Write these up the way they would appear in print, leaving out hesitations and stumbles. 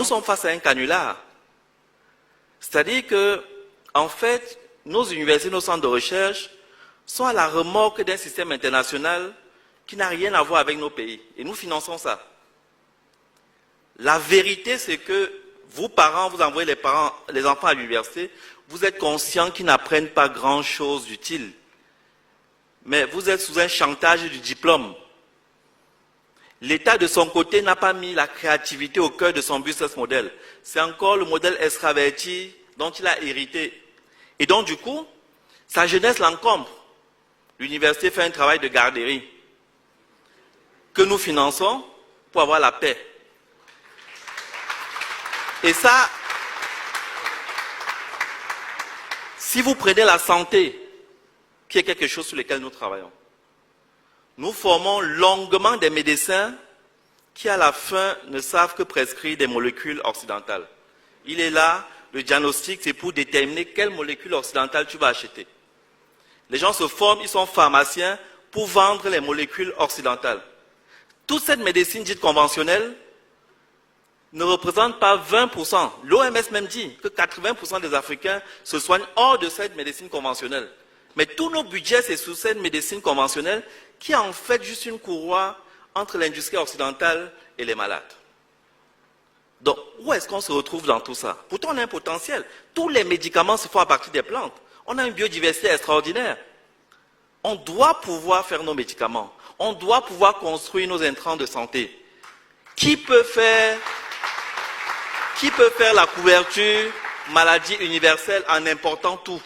nous sommes face à un canular. C'est-à-dire que, en fait, nos universités, nos centres de recherche sont à la remorque d'un système international qui n'a rien à voir avec nos pays. Et nous finançons ça. La vérité, c'est que vous, parents, vous envoyez les enfants à l'université, vous êtes conscients qu'ils n'apprennent pas grand-chose d'utile. Mais vous êtes sous un chantage du diplôme. L'État, de son côté, n'a pas mis la créativité au cœur de son business model. C'est encore le modèle extraverti dont il a hérité. Et donc, du coup, sa jeunesse l'encombre. L'université fait un travail de garderie que nous finançons pour avoir la paix. Et ça, si vous prenez la santé, qui est quelque chose sur lequel nous travaillons, nous formons longuement des médecins qui, à la fin, ne savent que prescrire des molécules occidentales. Il est là, le diagnostic, c'est pour déterminer quelle molécule occidentale tu vas acheter. Les gens se forment, ils sont pharmaciens pour vendre les molécules occidentales. Toute cette médecine dite conventionnelle ne représente pas 20%. L'OMS même dit que 80% des Africains se soignent hors de cette médecine conventionnelle. Mais tous nos budgets, c'est sous cette médecine conventionnelle qui est en fait juste une courroie entre l'industrie occidentale et les malades. Donc, où est-ce qu'on se retrouve dans tout ça? Pourtant, on a un potentiel. Tous les médicaments se font à partir des plantes. On a une biodiversité extraordinaire. On doit pouvoir faire nos médicaments. On doit pouvoir construire nos intrants de santé. Qui peut faire la couverture maladie universelle en important tout?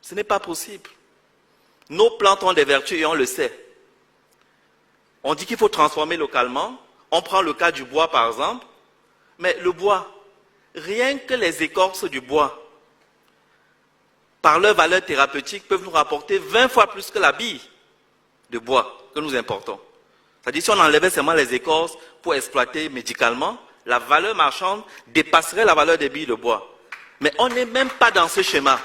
Ce n'est pas possible. Nos plantes ont des vertus et on le sait. On dit qu'il faut transformer localement. On prend le cas du bois par exemple. Mais le bois, rien que les écorces du bois, par leur valeur thérapeutique, peuvent nous rapporter 20 fois plus que la bille de bois que nous importons. C'est-à-dire si on enlevait seulement les écorces pour exploiter médicalement, la valeur marchande dépasserait la valeur des billes de bois. Mais on n'est même pas dans ce schéma.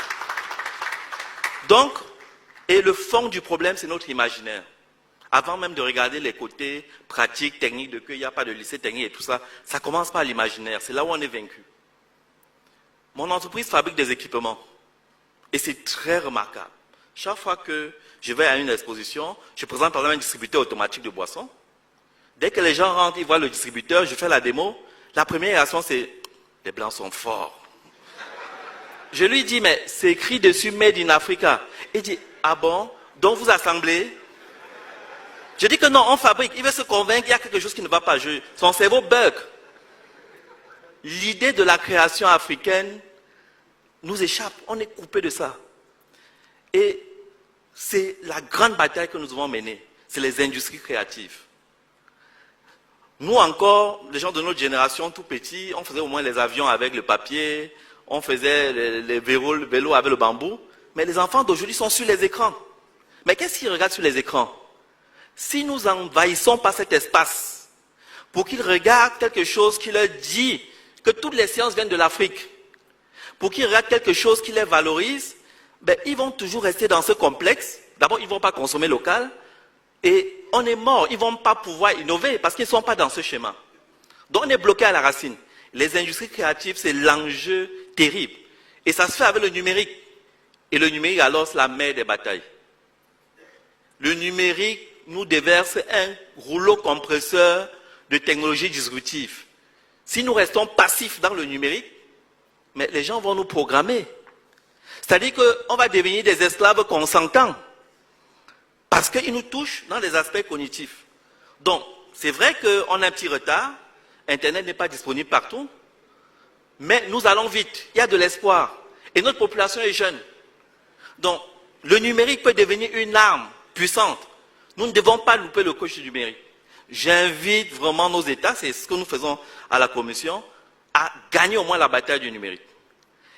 Donc, et le fond du problème, c'est notre imaginaire. Avant même de regarder les côtés pratiques, techniques, de qu'il n'y a pas de lycée technique et tout ça, ça commence par l'imaginaire. C'est là où on est vaincu. Mon entreprise fabrique des équipements. Et c'est très remarquable. Chaque fois que je vais à une exposition, je présente par exemple un distributeur automatique de boissons. Dès que les gens rentrent, ils voient le distributeur, je fais la démo. La première réaction, c'est « les Blancs sont forts ». Je lui dis « mais c'est écrit dessus « Made in Africa ». Il dit « ah bon, donc vous assemblez ?» Je dis que non, on fabrique. Il veut se convaincre qu'il y a quelque chose qui ne va pas. Son cerveau bug. L'idée de la création africaine nous échappe. On est coupé de ça. Et c'est la grande bataille que nous devons mener. C'est les industries créatives. Nous encore, les gens de notre génération, tout petits, on faisait au moins les avions avec le papier, on faisait les vélos avec le bambou. Mais les enfants d'aujourd'hui sont sur les écrans. Mais qu'est-ce qu'ils regardent sur les écrans? Si nous envahissons pas cet espace pour qu'ils regardent quelque chose qui leur dit que toutes les sciences viennent de l'Afrique, pour qu'ils regardent quelque chose qui les valorise, ben, ils vont toujours rester dans ce complexe. D'abord, ils ne vont pas consommer local et on est mort. Ils ne vont pas pouvoir innover parce qu'ils ne sont pas dans ce schéma. Donc, on est bloqué à la racine. Les industries créatives, c'est l'enjeu terrible. Et ça se fait avec le numérique. Et le numérique, alors, c'est la mère des batailles. Le numérique nous déverse un rouleau compresseur de technologies disruptives. Si nous restons passifs dans le numérique, mais les gens vont nous programmer. C'est-à-dire qu'on va devenir des esclaves consentants. Parce qu'ils nous touchent dans les aspects cognitifs. Donc, c'est vrai qu'on a un petit retard. Internet n'est pas disponible partout. Mais nous allons vite. Il y a de l'espoir. Et notre population est jeune. Donc, le numérique peut devenir une arme puissante. Nous ne devons pas louper le coche du numérique. J'invite vraiment nos États, c'est ce que nous faisons à la Commission, à gagner au moins la bataille du numérique.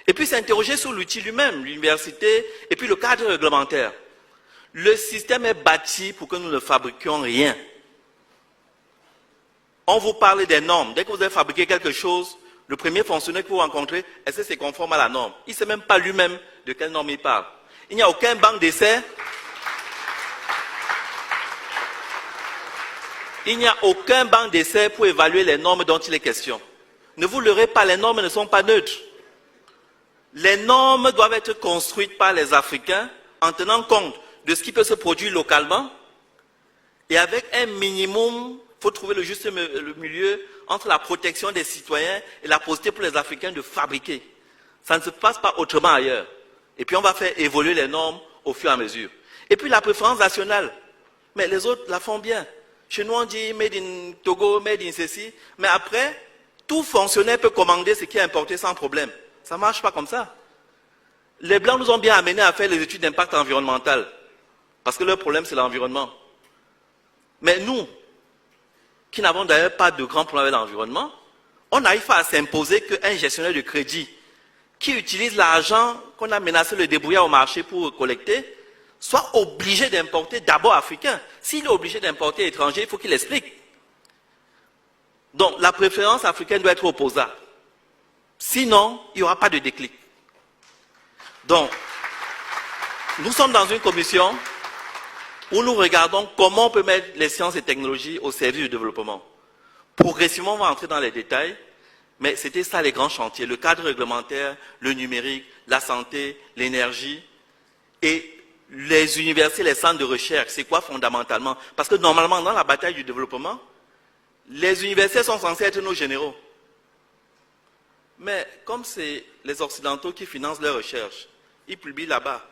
Et puis s'interroger sur l'outil lui-même, l'université, et puis le cadre réglementaire. Le système est bâti pour que nous ne fabriquions rien. On vous parle des normes. Dès que vous avez fabriqué quelque chose, le premier fonctionnaire que vous rencontrez, est-ce que c'est conforme à la norme? Il ne sait même pas lui-même de quelle norme il parle. Il n'y a aucun banc d'essai. Il n'y a aucun banc d'essai pour évaluer les normes dont il est question. Ne vous leurrez pas, les normes ne sont pas neutres. Les normes doivent être construites par les Africains en tenant compte de ce qui peut se produire localement et avec un minimum, il faut trouver le juste milieu entre la protection des citoyens et la possibilité pour les Africains de fabriquer. Ça ne se passe pas autrement ailleurs. Et puis on va faire évoluer les normes au fur et à mesure. Et puis la préférence nationale. Mais les autres la font bien. Chez nous on dit made in Togo, made in ceci. Mais après, tout fonctionnaire peut commander ce qui est importé sans problème. Ça ne marche pas comme ça. Les Blancs nous ont bien amenés à faire les études d'impact environnemental. Parce que leur problème c'est l'environnement. Mais nous, qui n'avons d'ailleurs pas de grands problèmes avec l'environnement, on n'arrive pas à s'imposer qu'un gestionnaire de crédit qui utilise l'argent qu'on a menacé le débrouillard au marché pour collecter, soit obligé d'importer d'abord africain. S'il est obligé d'importer étranger, il faut qu'il explique. Donc la préférence africaine doit être opposable. Sinon, il n'y aura pas de déclic. Donc, nous sommes dans une commission où nous regardons comment on peut mettre les sciences et technologies au service du développement. Progressivement, on va entrer dans les détails, mais c'était ça les grands chantiers, le cadre réglementaire, le numérique, la santé, l'énergie et les universités, les centres de recherche. C'est quoi fondamentalement? Parce que normalement, dans la bataille du développement, les universités sont censées être nos généraux. Mais comme c'est les Occidentaux qui financent leurs recherches, ils publient là-bas.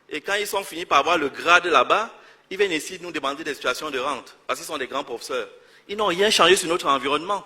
Et quand ils sont finis par avoir le grade là-bas, ils viennent ici nous demander des situations de rente, parce qu'ils sont des grands professeurs. Ils n'ont rien changé sur notre environnement.